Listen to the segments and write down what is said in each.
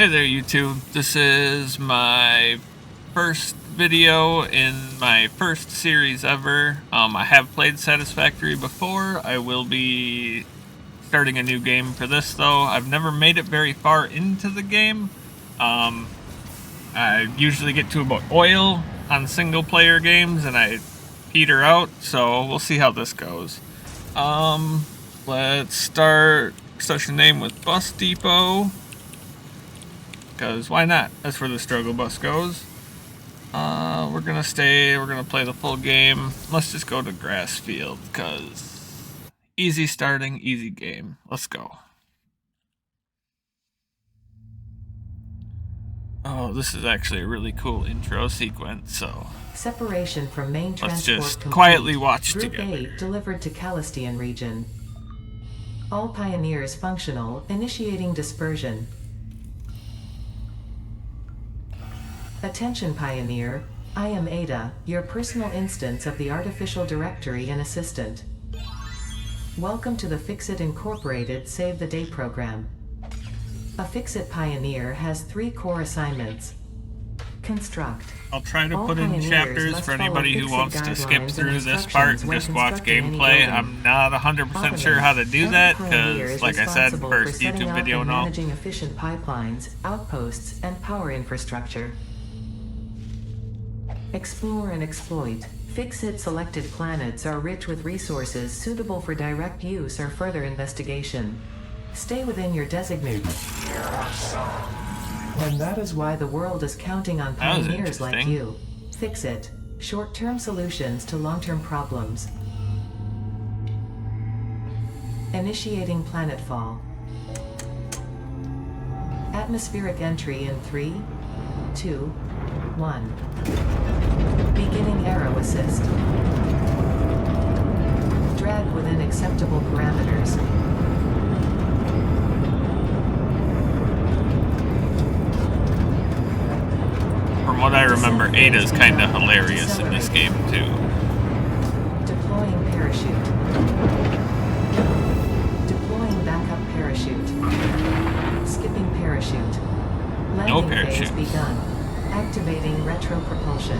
Hey there, YouTube. This is my first video in my first series ever. I have played Satisfactory before. I will be starting a new game for this, though. I've never made it very far into the game. I usually get to about oil on single-player games, and I peter out, so we'll see how this goes. Let's start session name with Bus Depot. Because why not? That's where the struggle bus goes. We're gonna play the full game. Let's just go to grass field, because easy starting, easy game. Let's go. Oh, this is actually a really cool intro sequence, so separation from main let's transport just complete. quietly watch Group together. 8 delivered to Calistian region. All pioneers functional, initiating dispersion. Attention Pioneer, I am Ada, your personal instance of the Artificial Directory and Assistant. Welcome to the Fixit Incorporated Save the Day program. A Fixit Pioneer has 3 core assignments. Construct. I'll try to All put in pioneers chapters must for follow anybody who Fixit wants to skip guidelines through and this part instructions and when just watch constructing any gameplay. building. I'm not 100% sure how to do Every that, pioneer because is like I said, responsible for first setting YouTube up video and and all. managing efficient pipelines, outposts, and power infrastructure. Explore and exploit. Fixit selected planets are rich with resources suitable for direct use or further investigation. Stay within your designated. And that is why the world is counting on That was pioneers like interesting. you. Fixit. Short-term solutions to long-term problems. Initiating planetfall. Atmospheric entry in 3, 2, 1. Beginning aero assist. Drag within acceptable parameters. From what I remember, Ada's kind of hilarious in this game too. Deploying parachute. Deploying backup parachute. Skipping parachute. Landing phase parachute. begun. Activating retro propulsion.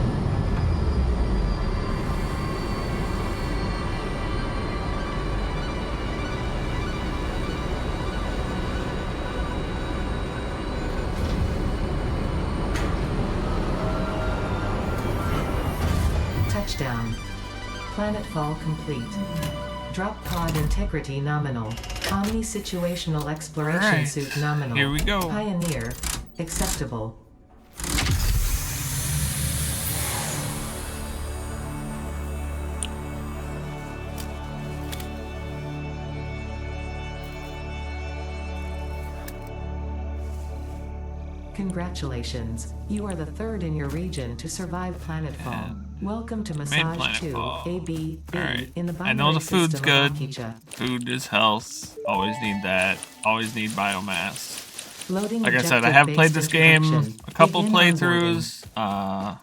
Touchdown. Planetfall complete. Drop pod integrity nominal. Omni situational exploration Alright, suit nominal. here we go. Pioneer. Acceptable. Congratulations, you are the 3rd in your region to survive planetfall. And Welcome to made Massage 2, planetfall. AB, B, Alright, in the I binary know the food's system of good. Akicha. Food is health. Always need that. Always need biomass. Loading Like I said, I have played this game introduction. a couple Begin playthroughs.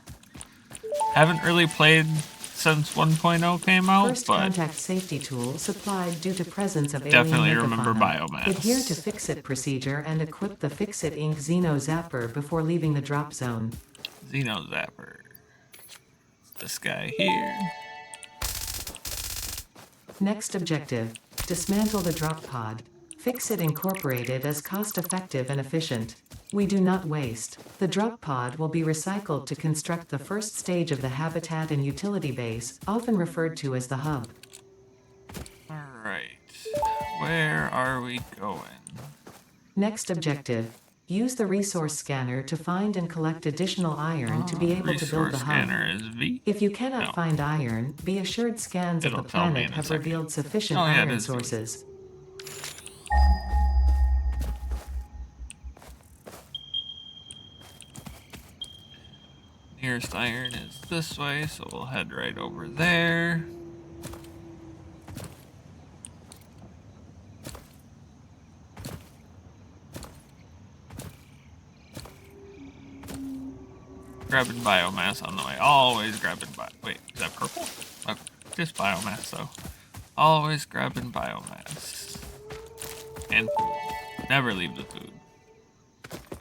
Haven't really played since 1.0 came out, First but contact safety tool supplied due to presence of definitely alien remember megafauna. biomass. Adhere to Fixit procedure and equip the Fixit Inc. Xeno Zapper before leaving the drop zone. Xeno Zapper. This guy here. Next objective, dismantle the drop pod. Fixit Incorporated as cost-effective and efficient. We do not waste. The drop pod will be recycled to construct the first stage of the habitat and utility base, often referred to as the hub. Alright. Where are we going? Next objective, use the resource scanner to find and collect additional iron to be able to build the Resource hub. scanner is V. If you cannot No. find iron, be assured scans It'll of the tell me planet in a have second. revealed sufficient Oh, yeah, it iron is V. sources. Nearest iron is this way, so we'll head right over there. Grabbing biomass on the way. Always grabbing wait, is that purple? Okay, just biomass though. Always grabbing biomass. And food. Never leave the food.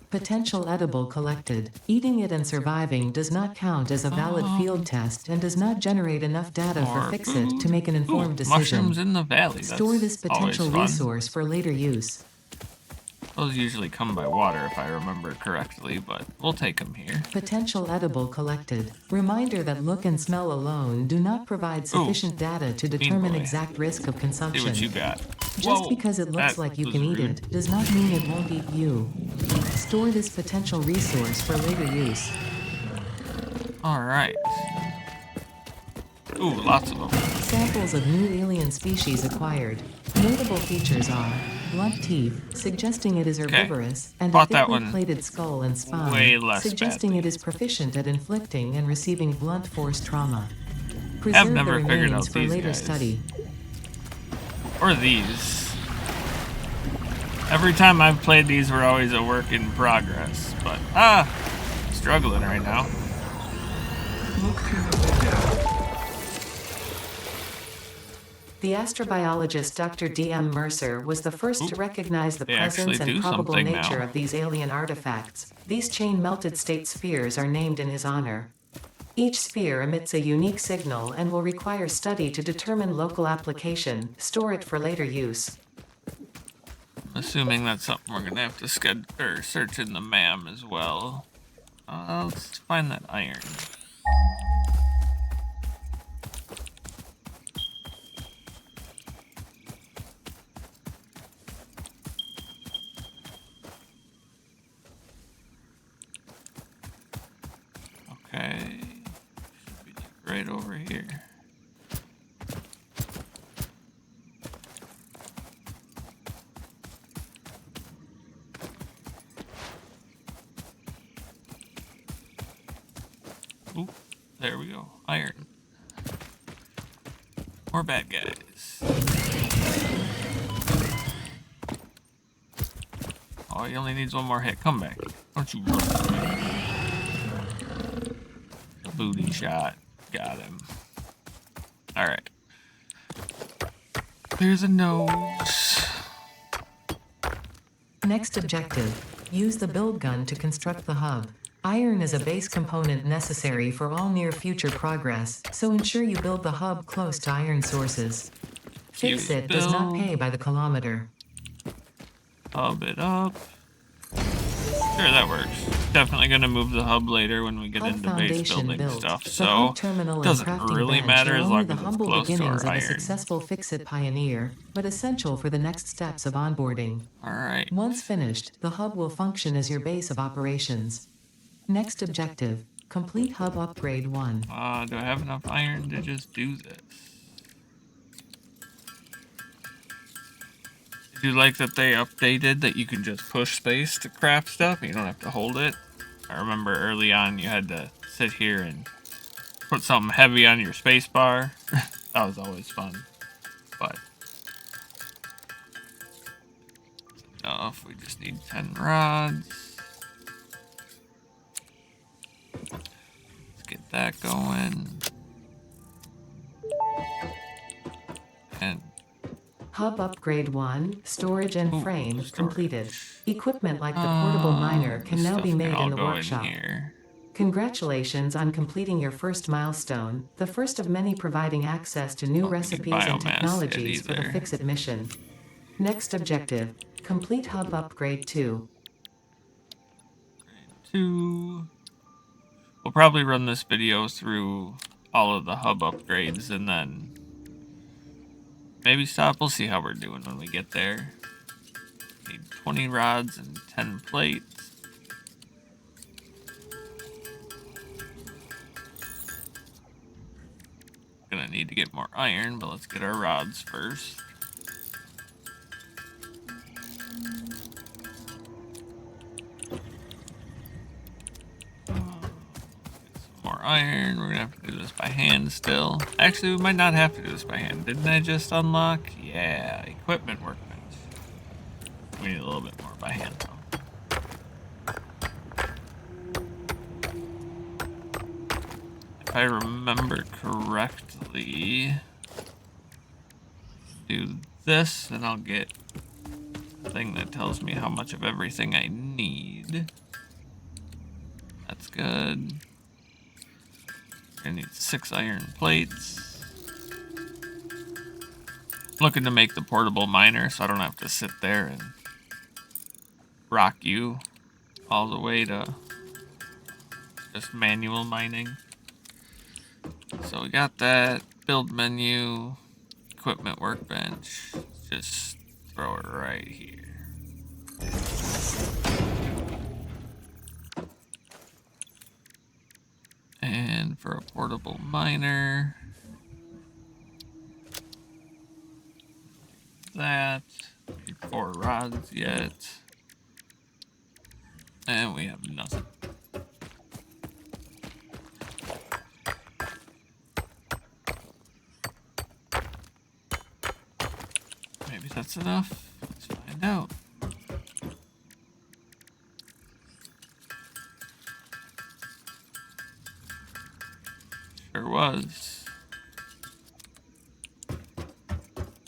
Potential edible collected. Eating it and surviving does not count as a valid field test and does not generate enough data for More Fix-It to food. make an informed Ooh, decision. mushrooms in the valley. Store this That's always potential fun. resource for later use. Those usually come by water if I remember correctly, but we'll take them here. Potential edible collected. Reminder that look and smell alone do not provide sufficient data to determine boy. exact risk of See consumption. what you got. Just Whoa, because it looks that like you was can eat rude. it does not mean it won't eat you. Store this potential resource for later use. Alright. Ooh, lots of them. Samples of new alien species acquired. Notable features are blunt teeth, suggesting it is herbivorous, and a Fought that thickly one plated skull and spine, way less suggesting badly. it is proficient at inflicting and receiving blunt force trauma. I've Preserve the never figured out remains for these later guys. study. Or these. Every time I've played these, we're always a work in progress. But, struggling right now. The astrobiologist Dr. D.M. Mercer was the first to recognize the They presence actually and do probable something nature now. of these alien artifacts. These chain-melted state spheres are named in his honor. Each sphere emits a unique signal and will require study to determine local application. Store it for later use. I'm assuming that's something we're gonna have to search in the MAM as well. Let's find that iron. Okay, should be like right over here. Oop, there we go. Iron. More bad guys. Oh, he only needs one more hit. Come back. Don't you run away. Booty shot. Got him. Alright. There's a nose. Next objective. Use the build gun to construct the hub. Iron is a base component necessary for all near-future progress, so ensure you build the hub close to iron sources. Fix-It does not pay by the kilometer. Hub it up. Sure, that works. Definitely gonna move the hub later when we get Hub into base foundation building built. stuff, The so hub terminal and doesn't crafting really bench matter are as only long the as it's humble close to beginnings our of a iron. successful Fix-It pioneer, but essential for the next steps of onboarding. Alright. Once finished, the hub will function as your base of operations. Next objective. Complete hub upgrade 1. Do I have enough iron to just do this? Did you like that they updated that you can just push space to craft stuff? You don't have to hold it. I remember early on you had to sit here and put something heavy on your space bar. That was always fun. But enough. We just need 10 rods. Let's get that going. And Hub upgrade 1, storage and frame storage. completed. Equipment like the portable miner can now be made in the all workshop. here. Congratulations on completing your first milestone, the first of many providing access to new recipes and biomass yet technologies for the either. Fix-It mission. Next objective. Complete hub upgrade 2. 2. We'll probably run this video through all of the hub upgrades and then maybe stop. We'll see how we're doing when we get there. Need 20 rods and 10 plates. Gonna need to get more iron, but let's get our rods first. More iron. We're gonna have to do this by hand still. Actually, we might not have to do this by hand. Didn't I just unlock? Yeah, equipment workbench. We need a little bit more by hand though. If I remember correctly, do this, and I'll get thing that tells me how much of everything I need. That's good. I need 6 iron plates. I'm looking to make the portable miner so I don't have to sit there and rock you all the way to just manual mining. So we got that. Build menu, equipment workbench. Just throw it right here. And for a portable miner, that. Need 4 rods yet. And we have nothing. Maybe that's enough. Let's find out. Sure was.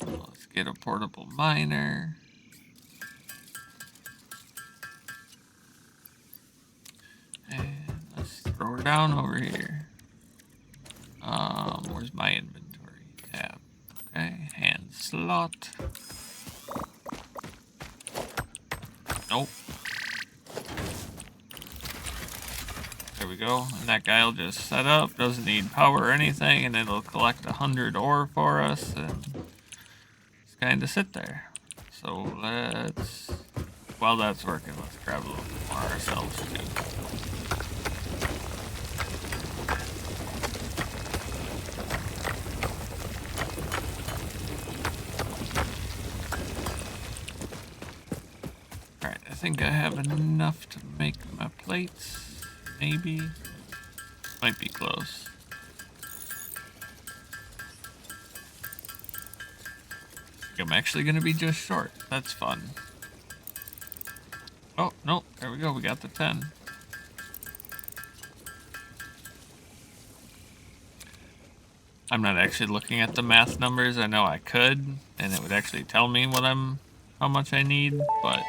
Let's get a portable miner. And let's throw her down over here. Where's my inventory tab? Okay, hand slot. Nope. There we go. And that guy will just set up, doesn't need power or anything, and it'll collect 100 ore for us, and just kind of sit there. So let's, while that's working, let's grab a little bit more ourselves too. Alright, I think I have enough to make my plates. Maybe. Might be close. I'm actually going to be just short. That's fun. Oh, no. There we go. We got the 10. I'm not actually looking at the math numbers. I know I could, and it would actually tell me how much I need, but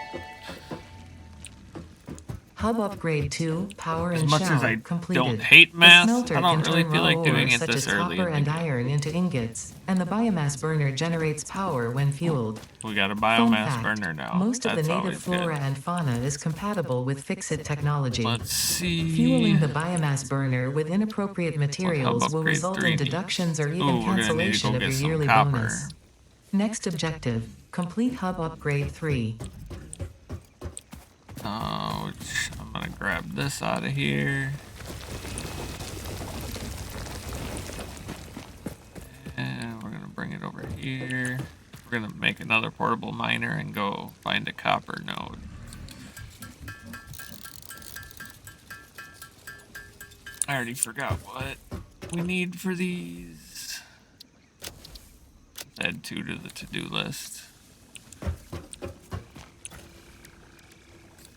Hub upgrade 2, power as and much shell as I completed. don't hate The math, smelter I don't can really turn feel raw like doing ores it such this as early copper in and the game. iron into ingots, and the biomass burner generates power when fueled. We got a Fun biomass fact, burner now. most of the That's native always flora good. and fauna is compatible with Fixit technology. Let's see. Fueling the biomass burner with inappropriate materials will upgrade result 3 in needs? deductions or Ooh, even we're gonna need to cancellation go of get your some yearly copper. bonus. Next objective, complete hub upgrade 3. Which I'm gonna grab this out of here. And we're gonna bring it over here. We're gonna make another portable miner and go find a copper node. I already forgot what we need for these. Let's add 2 to the to-do list.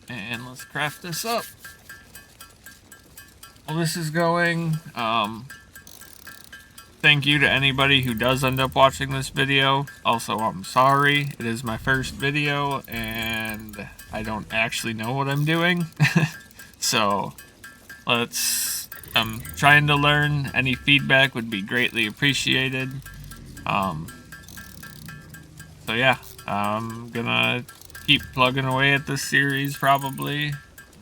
And let's craft this up. While this is going, thank you to anybody who does end up watching this video. Also, I'm sorry. It is my first video, and I don't actually know what I'm doing. So, I'm trying to learn. Any feedback would be greatly appreciated. So yeah, I'm gonna keep plugging away at this series probably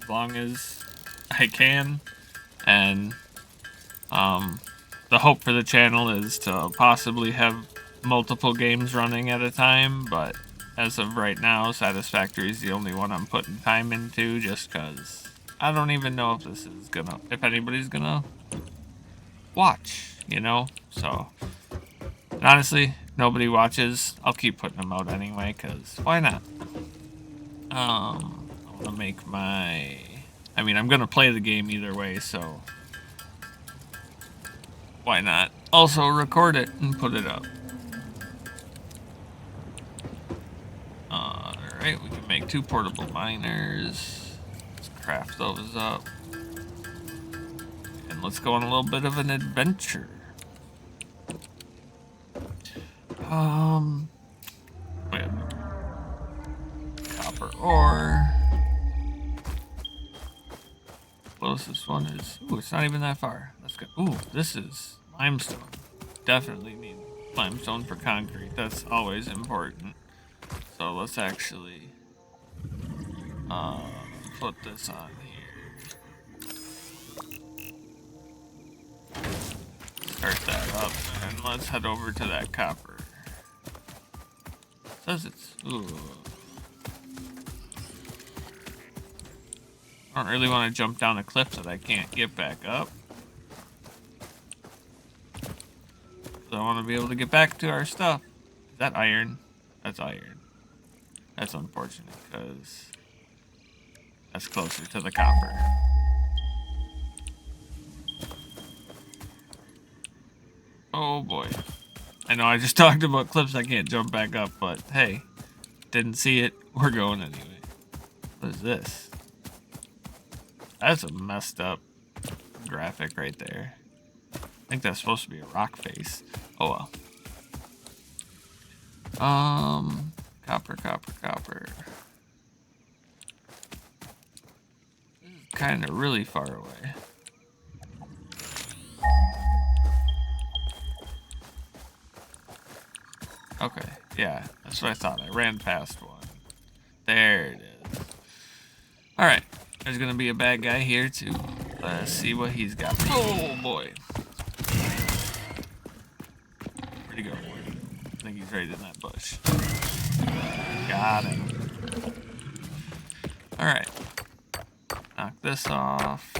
as long as I can, and the hope for the channel is to possibly have multiple games running at a time, but as of right now, Satisfactory is the only one I'm putting time into, just because I don't even know if anybody's gonna watch, you know? So, and honestly, nobody watches. I'll keep putting them out anyway, because why not? I want to make I'm going to play the game either way, so why not? Also, record it and put it up. Alright, we can make 2 portable miners. Let's craft those up. And let's go on a little bit of an adventure. Wait. ore. Closest one is, ooh, it's not even that far. Let's go. Ooh, this is limestone. Definitely need limestone for concrete. That's always important. So let's actually put this on here. Start that up, and let's head over to that copper. It says it's, ooh. I don't really want to jump down a cliff that I can't get back up. So I want to be able to get back to our stuff. Is that iron? That's iron. That's unfortunate because that's closer to the copper. Oh boy. I know I just talked about cliffs I can't jump back up, but hey, didn't see it. We're going anyway. What is this? That's a messed up graphic right there. I think that's supposed to be a rock face. Oh well. Copper. This is kind of really far away. Okay, yeah, that's what I thought. I ran past one. There it is. Alright, there's gonna be a bad guy here too. Let's see what he's got. Oh boy. Where'd he go? I think he's right in that bush. Got him. Alright. Knock this off.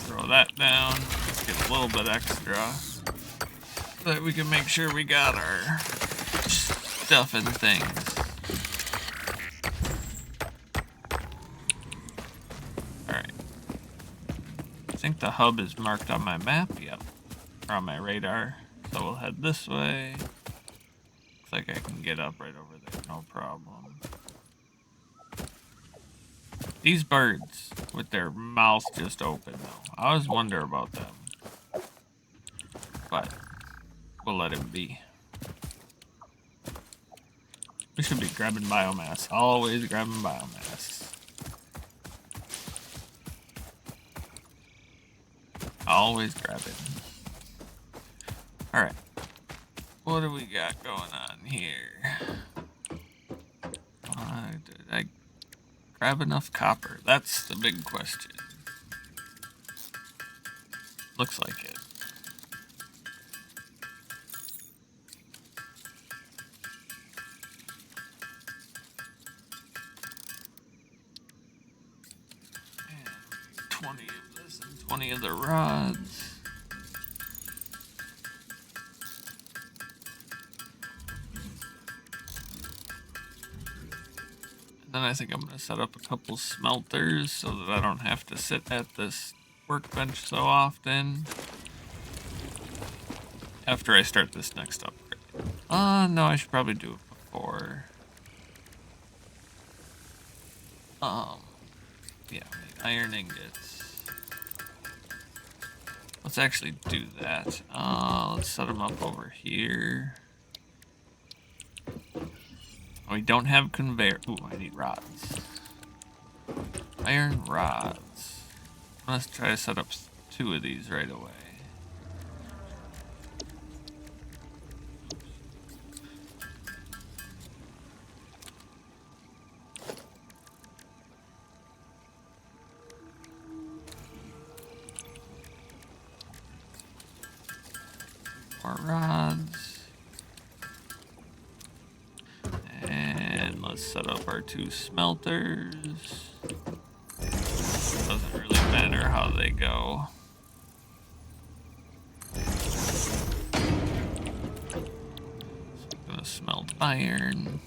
Throw that down. Let's get a little bit extra so that we can make sure we got our stuff and things. Alright. I think the hub is marked on my map. Yep. Or on my radar. So we'll head this way. Looks like I can get up right over there. No problem. These birds with their mouth just open though. I always wonder about them. But we'll let him be. We should be grabbing biomass. Always grabbing biomass. Always grab it. Alright. What do we got going on here? Did I grab enough copper? That's the big question. Looks like it. And 20 of this and 20 of the rods. Then I think I'm going to set up a couple smelters so that I don't have to sit at this workbench so often. After I start this next upgrade. No, I should probably do it before. Yeah, we need iron ingots. Let's actually do that. Let's set them up over here. We don't have conveyor. Ooh, I need rods. Iron rods. Let's try to set up 2 of these right away. More rods. And let's set up our 2 smelters. Doesn't really matter how they go. So I'm gonna smelt iron.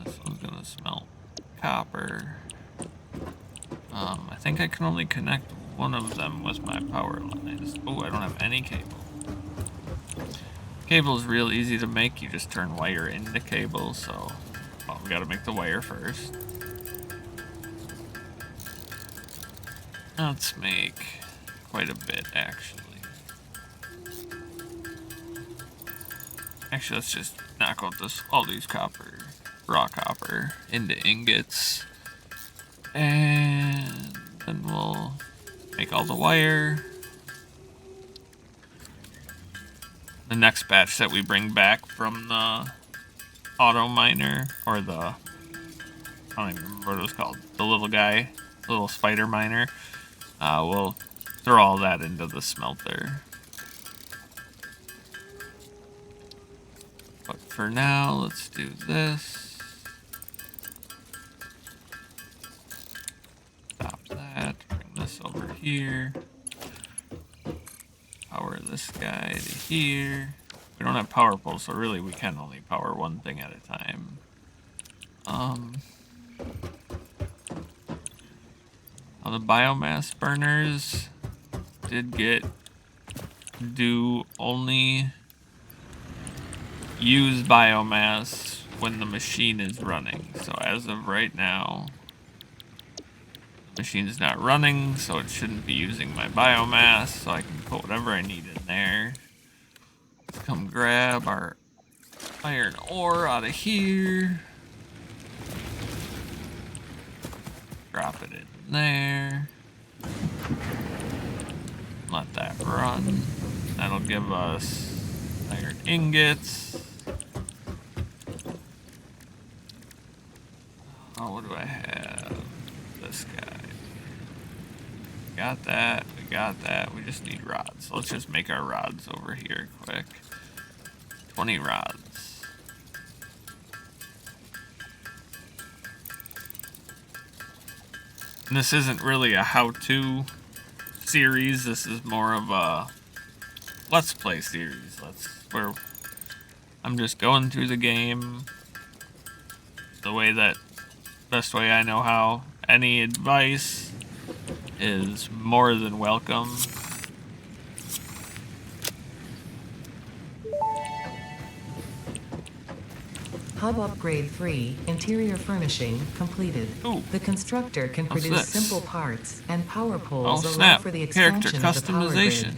This one's gonna smelt copper. I think I can only connect one of them with my power lines. Oh, I don't have any cable. Cable is real easy to make. You just turn wire into cable, so well, we gotta make the wire first. Let's make quite a bit, actually. Actually, let's just knock out all these raw copper into ingots. And then we'll make all the wire. The next batch that we bring back from the auto miner, or I don't even remember what it was called, the little guy, the little spider miner, we'll throw all that into the smelter. But for now, let's do this. Stop that, bring this over here. Power this guy to here. We don't have power poles, so really we can only power one thing at a time. The biomass burners do only use biomass when the machine is running. So as of right now, the machine is not running, so it shouldn't be using my biomass, so I can put whatever I need in there. Let's come grab our iron ore out of here. Drop it in there. Let that run. That'll give us iron ingots. Oh, what do I have? This guy. Got that. We got that. We just need rods. So let's just make our rods over here quick. 20 rods. And this isn't really a how-to series. This is more of a let's play series. Where I'm just going through the game the best way I know how. Any advice is more than welcome. Hub upgrade 3, interior furnishing, completed. Ooh. The constructor can What's produce this? simple parts, and power poles Oh, allow snap. for the Character expansion of the power grid. customization.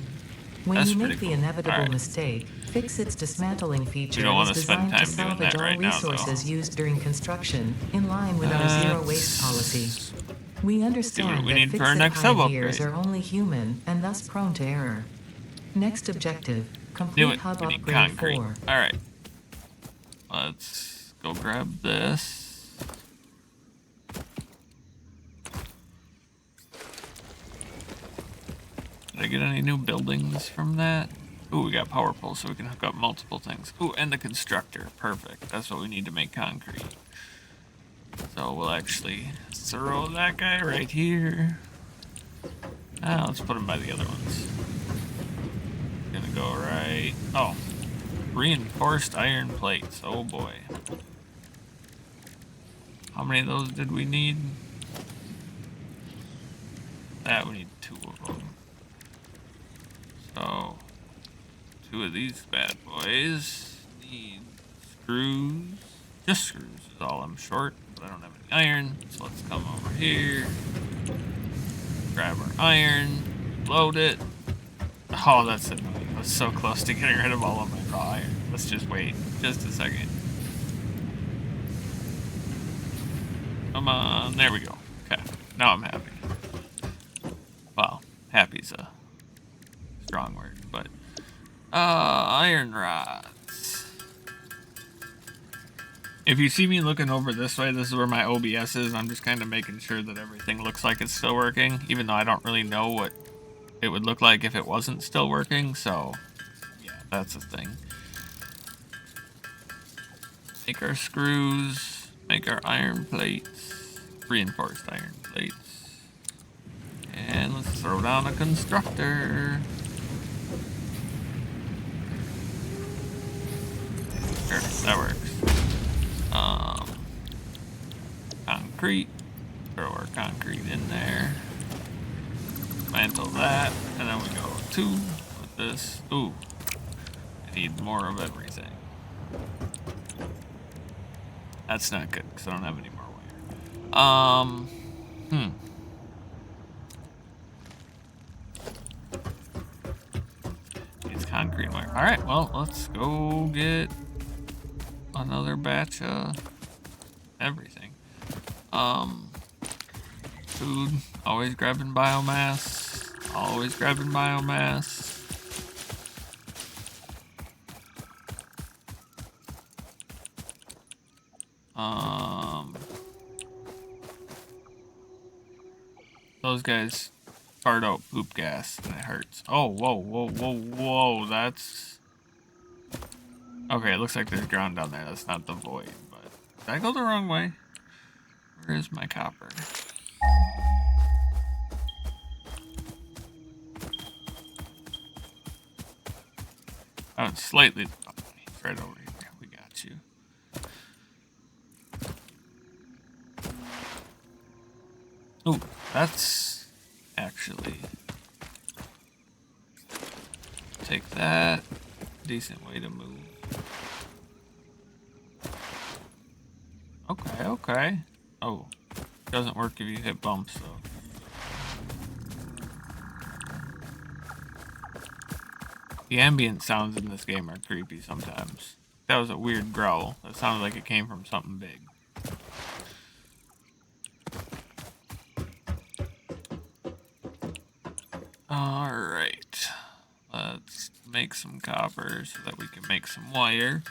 When That's you pretty make the cool. inevitable Alright. mistake, Fixit's dismantling feature don't wanna is spend designed to time doing salvage that all right now, though. resources used during construction, in line with our zero waste policy. We understand we that need for our Fixit next hub pioneers upgrade. are only human and thus prone to error. Next objective, Do complete it. hub We need upgrade concrete. 4. Alright. Let's go grab this. Did I get any new buildings from that? Ooh, we got power poles so we can hook up multiple things. Ooh, and the constructor. Perfect. That's what we need to make concrete. So we'll actually throw that guy right here. Let's put him by the other ones. Gonna go right. Oh, reinforced iron plates. Oh boy. How many of those did we need? We need 2 of them. So, 2 of these bad boys need screws. Just screws is all I'm short, but I don't have any iron. So let's come over here. Grab our iron. Load it. Oh, that's annoying. I was so close to getting rid of all of my raw iron. Let's just wait just a second. Come on. There we go. Okay. Now I'm happy. Well, happy's a strong word, but iron rods. If you see me looking over this way, this is where my OBS is. I'm just kind of making sure that everything looks like it's still working, even though I don't really know what it would look like if it wasn't still working. So yeah, that's the thing. Make our screws, make our iron plates, reinforced iron plates. And let's throw down a constructor. Sure, that works. Concrete. Throw our concrete in there. Mantle that, and then we go 2 with this. Ooh, I need more of everything. That's not good because I don't have any more wire. It's concrete wire. All right, well, let's go get another batch of everything. Food, always grabbing biomass, always grabbing biomass. Those guys fart out poop gas and it hurts. Oh, whoa, whoa, whoa, whoa, that's... Okay, it looks like there's ground down there. That's not the void, but... Did I go the wrong way? Where is my copper? Oh, it's slightly... Oh, it's right over here. We got you. Oh, that's... Actually... Take that. Decent way to move. Okay, okay. Oh, doesn't work if you hit bumps, though. The ambient sounds in this game are creepy sometimes. That was a weird growl. That sounded like it came from something big. Alright. Let's make some copper so that we can make some wire.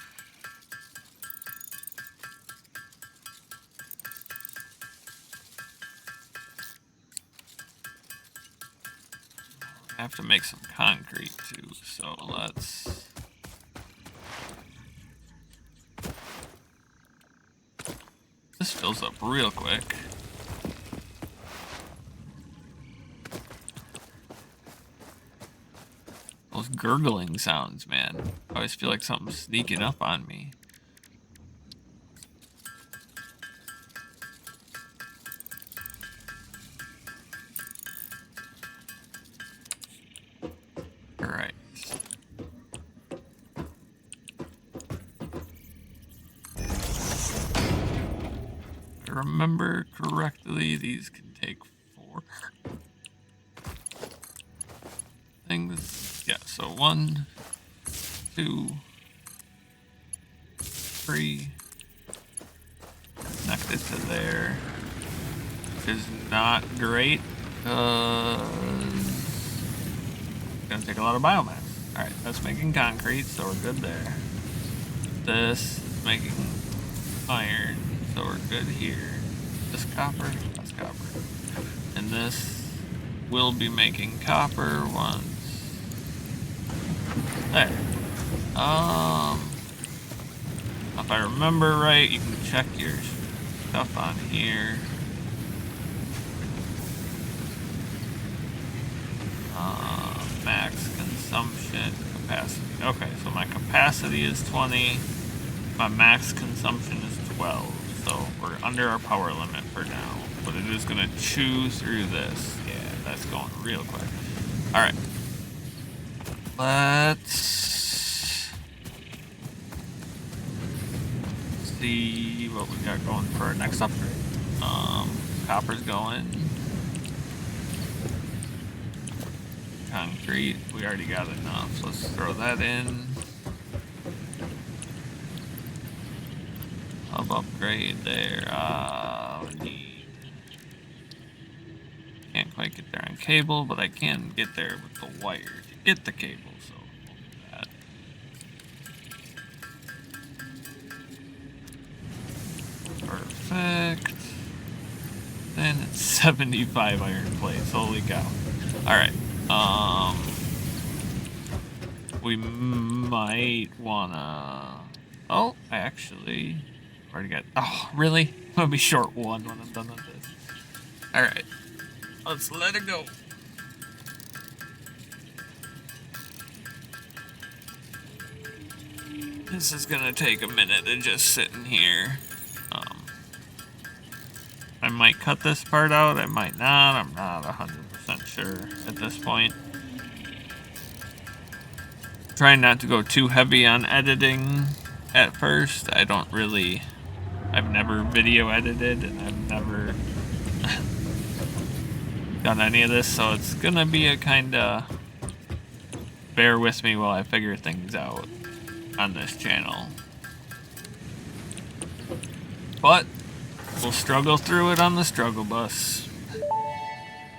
I have to make some concrete too, so let's... This fills up real quick. Those gurgling sounds, man. I always feel like something's sneaking up on me. Alright. If I remember correctly, these can take 4 things. Yeah, so 1, 2, 3. Connect it to there. Which is not great. It's gonna take a lot of biomass. Alright, that's making concrete, so we're good there. This is making iron, so we're good here. This copper, that's copper. And this will be making copper once. There. If I remember right, you can check your stuff on here. Max consumption capacity. Okay, so my capacity is 20. My max consumption is 12. So we're under our power limit for now. But it is going to chew through this. Yeah, that's going real quick. Alright. Let's see what we got going for our next upgrade. Copper's going. Concrete, we already got enough, so let's throw that in. Hub upgrade there. We need... Can't quite get there on cable, but I can get there with the wire to get the cable, so we'll do that. Perfect. Then it's 75 iron plates, holy cow. Alright. We might wanna... Oh, I actually already got... Oh, really? I'm gonna be short 1 when I'm done with this. Alright. Let's let it go. This is gonna take a minute to just sit in here. I might cut this part out, I might not. I'm not 100% sure at this point. Trying not to go too heavy on editing at first. I've never video edited and I've never done any of this, so it's gonna be a kinda bear with me while I figure things out on this channel. but we'll struggle through it on the struggle bus.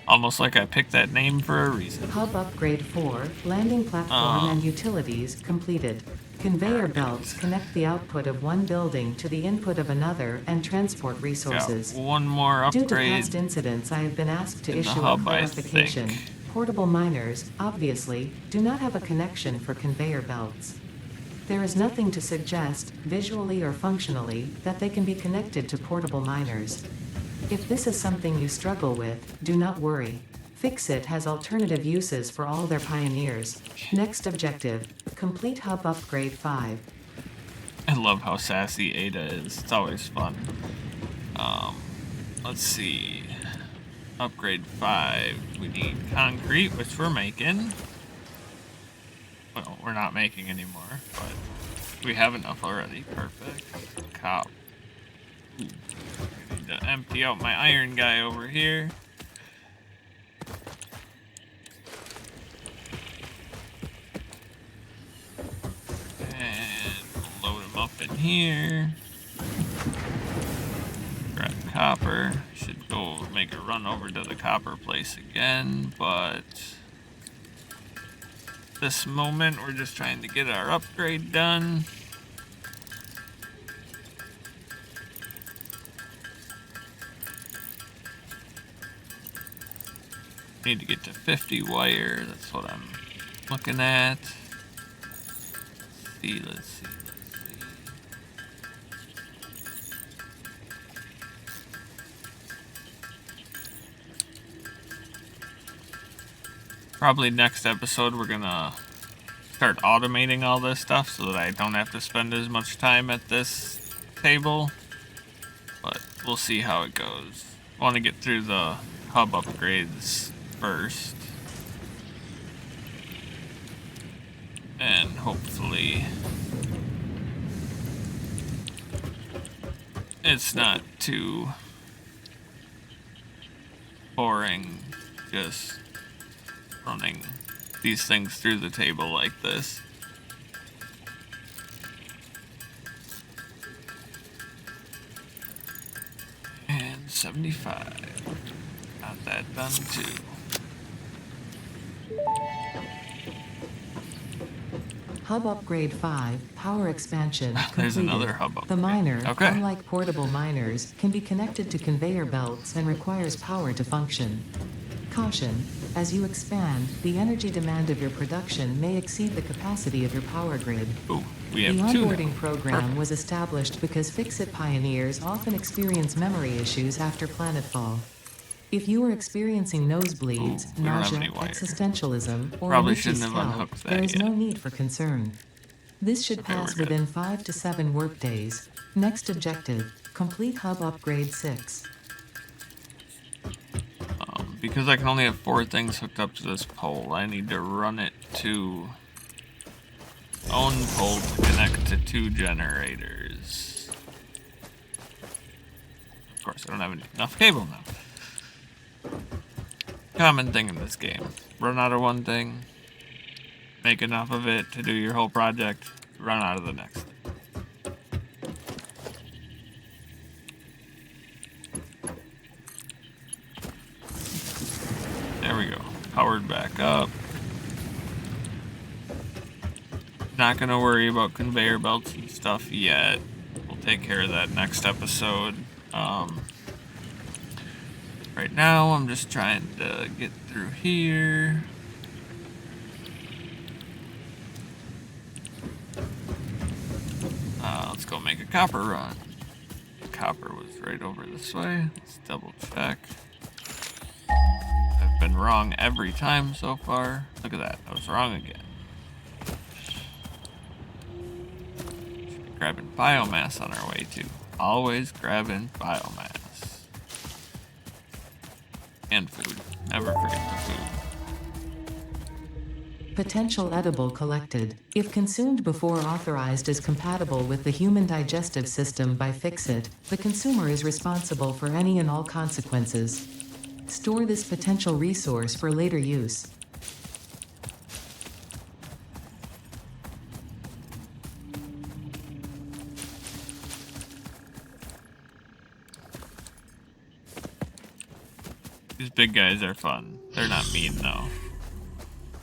Almost like I picked that name for a reason. Hub upgrade 4, landing platform and utilities completed. Conveyor belts connect the output of one building to the input of another and transport resources. Got one more upgrade. Due to past incidents, I have been asked to in the issue hub, a clarification. I think. Portable miners, obviously, do not have a connection for conveyor belts. There is nothing to suggest, visually or functionally, that they can be connected to portable miners. If this is something you struggle with, do not worry. Fixit has alternative uses for all their pioneers. Next objective, complete hub upgrade 5. I love how sassy Ada is. It's always fun. Let's see. Upgrade 5. We need concrete, which we're making. Well, we're not making anymore, but we have enough already. Perfect. Cop. Ooh. I need to empty out my iron guy over here. And we'll load him up in here. Grab copper. Should go make a run over to the copper place again, but this moment we're just trying to get our upgrade done. Need to get to 50 wire. That's what I'm looking at. Let's see. Probably next episode we're gonna start automating all this stuff so that I don't have to spend as much time at this table. But we'll see how it goes. I want to get through the hub upgrades first. And hopefully it's not too boring just running these things through the table like this. And 75. Got that done too. Hub upgrade 5, power expansion completed. There's another hub upgrade. The miner, Okay. unlike portable miners, can be connected to conveyor belts and requires power to function. Caution, as you expand, the energy demand of your production may exceed the capacity of your power grid. Ooh, we have The two now. onboarding program Perfect. was established because Fixit pioneers often experience memory issues after planetfall. If you are experiencing nosebleeds, Ooh, we don't have nausea, any wire. existentialism, or Probably an itchy shouldn't have scalp, unhooked that there is yet. no need for concern. This should Okay, pass we're good. within 5 to 7 workdays. Next objective, complete hub upgrade 6. Because I can only have 4 things hooked up to this pole, I need to run it to own pole to connect to 2 generators. Of course, I don't have enough cable now. Common thing in this game. Run out of one thing, make enough of it to do your whole project, run out of the next thing. There we go. Powered back up. Not gonna worry about conveyor belts and stuff yet. We'll take care of that next episode. Right now, I'm just trying to get through here. Let's go make a copper run. Copper was right over this way. Let's double check. I've been wrong every time so far. Look at that. I was wrong again. Should be grabbing biomass on our way too. Always grabbing biomass. And food. Never forget the food. Potential edible collected. If consumed before authorized as compatible with the human digestive system by Fixit, the consumer is responsible for any and all consequences. Store this potential resource for later use. These big guys are fun. They're not mean though,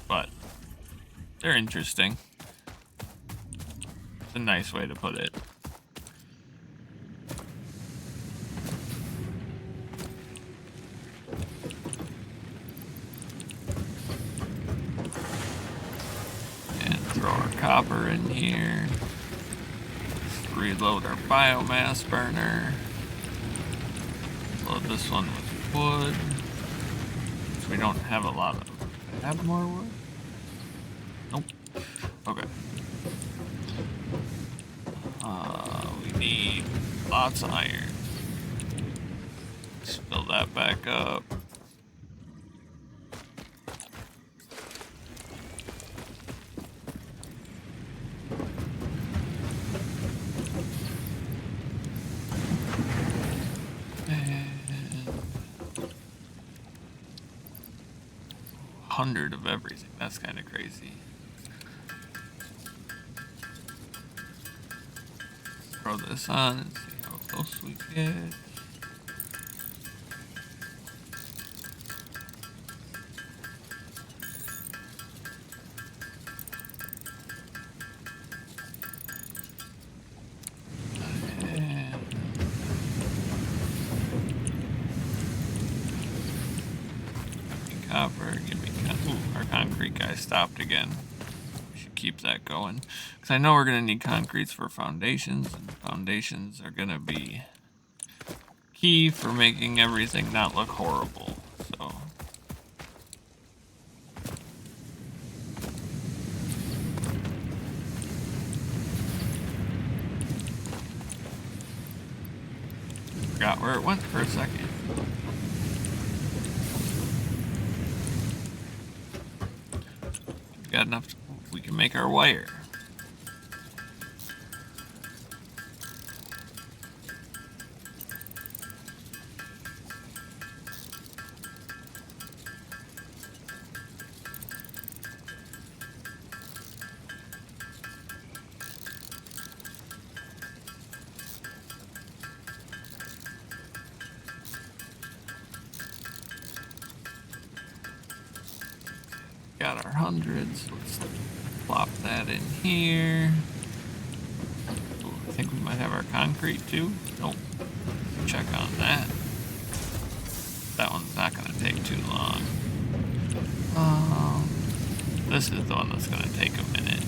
but they're interesting. It's a nice way to put it. And throw our copper in here. Let's reload our biomass burner. Load this one with wood. So we don't have a lot of. Have more wood? Nope. Okay. We need lots of iron. Let's fill that back up. And 100 of everything. That's kind of crazy. Throw this on and see how close we get. Copper, give me ooh, our concrete guy stopped again. We should keep that going. Because I know we're going to need concretes for foundations, and foundations are going to be key for making everything not look horrible. So forgot where it went for a second. Got enough to, we can make our wire. Got our hundreds. Let's plop that in here. Ooh, I think we might have our concrete too. Nope. Check on that. That one's not going to take too long. This is the one that's going to take a minute.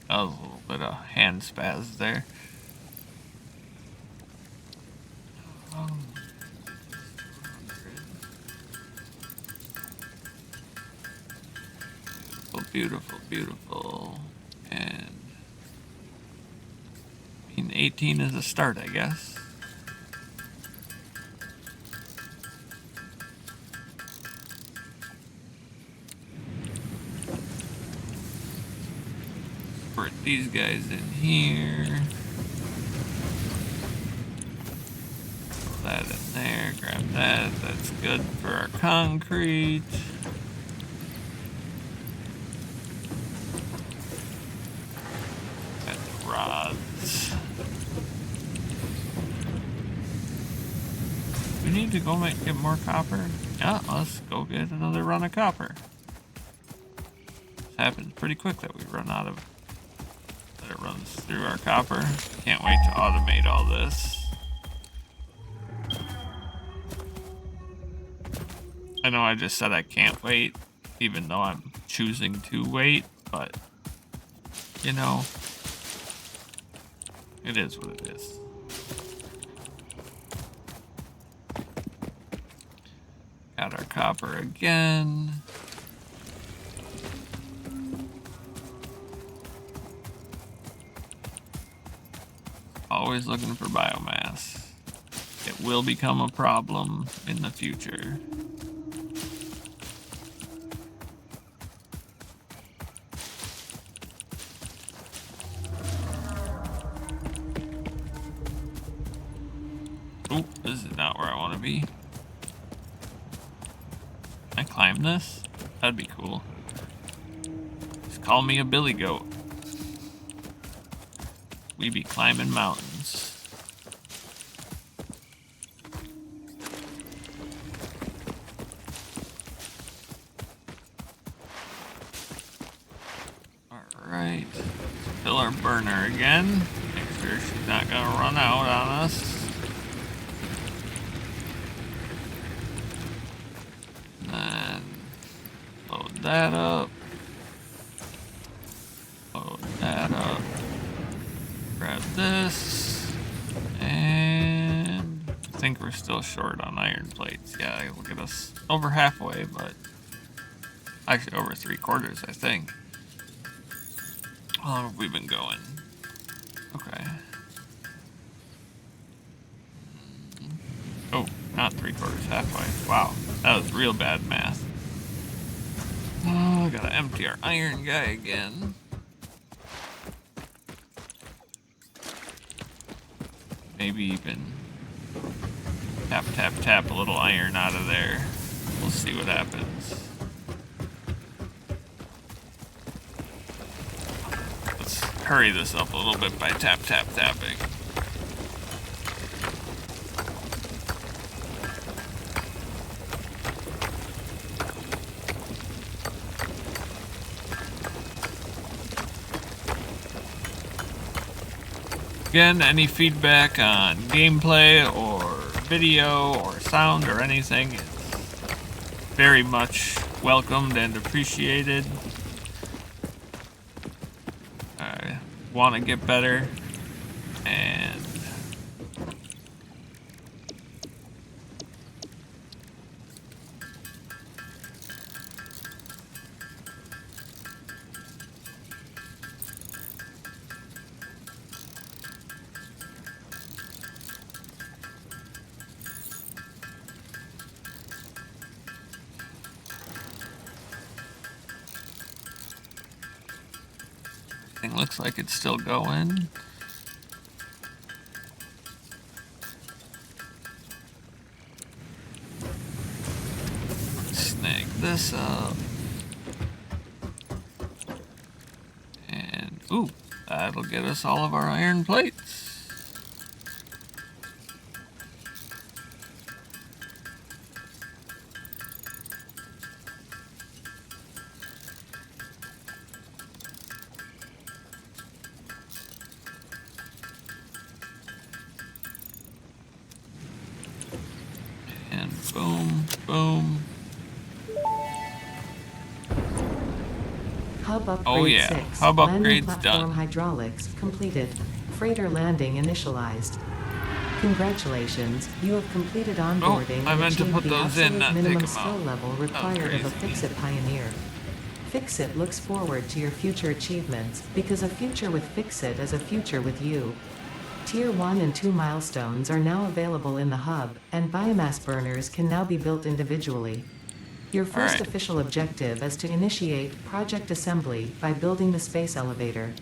That was a little bit of hand spaz there. Beautiful, beautiful. And I mean, 18 is a start, I guess. Put these guys in here. Throw that in there, grab that. That's good for our concrete. We need to go get more copper. Yeah, let's go get another run of copper. This happens pretty quick that we run out of. That it runs through our copper. Can't wait to automate all this. I know I just said I can't wait, even though I'm choosing to wait, but you know, it is what it is. Got our copper again. Always looking for biomass. It will become a problem in the future. Oh, this is not where I want to be. Can I climb this? That'd be cool. Just call me a billy goat. We be climbing mountains. Fill our burner again. Make sure she's not gonna run out on us. And load that up. Load that up. Grab this. And I think we're still short on iron plates. Yeah, it'll get us over halfway, but actually over 3/4, I think. How long have we been going? Okay. Oh, not 3/4, halfway. Wow, that was real bad math. Oh, I gotta empty our iron guy again. Maybe even tap, tap, tap a little iron out of there. We'll see what happens. Let's hurry this up a little bit by tap, tap, tapping. Again, any feedback on gameplay or video or sound or anything is very much welcomed and appreciated. I want to get better, and thing looks like it's still going. Snag this up. And, ooh, that'll get us all of our iron plates. Boom, boom. Hub upgrade Oh yeah, 6. hub Landing upgrade's platform done. hydraulics completed. Freighter landing initialized. Congratulations, you have completed onboarding I and meant to achieved put the those in, absolute not take minimum them skill out. level That was required of a crazy. Fix-It pioneer. Fix-It looks forward to your future achievements, because a future with Fix-It is a future with you. Tier 1 and 2 milestones are now available in the hub, and biomass burners can now be built individually. Your first Alright. official objective is to initiate project assembly by building the space elevator.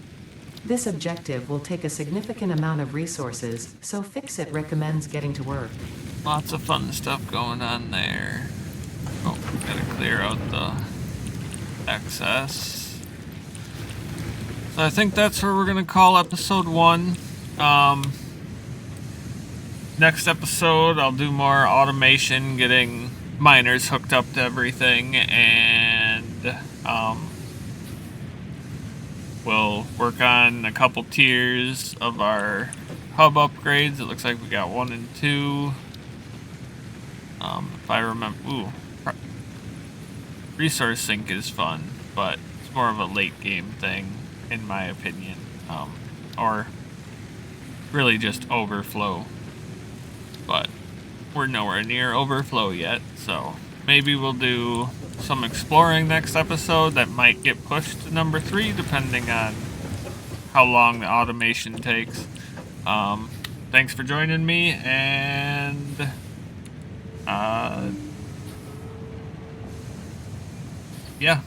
This objective will take a significant amount of resources, so Fix-It recommends getting to work. Lots of fun stuff going on there. Oh, gotta clear out the excess. So I think that's where we're gonna call episode 1. Next episode, I'll do more automation, getting miners hooked up to everything, and we'll work on a couple tiers of our hub upgrades. It looks like we got 1 and 2. If I remember, resource sync is fun, but it's more of a late game thing, in my opinion, or really just overflow. But we're nowhere near overflow yet, so maybe we'll do some exploring next episode. That might get pushed to number 3, depending on how long the automation takes. Thanks for joining me, and yeah,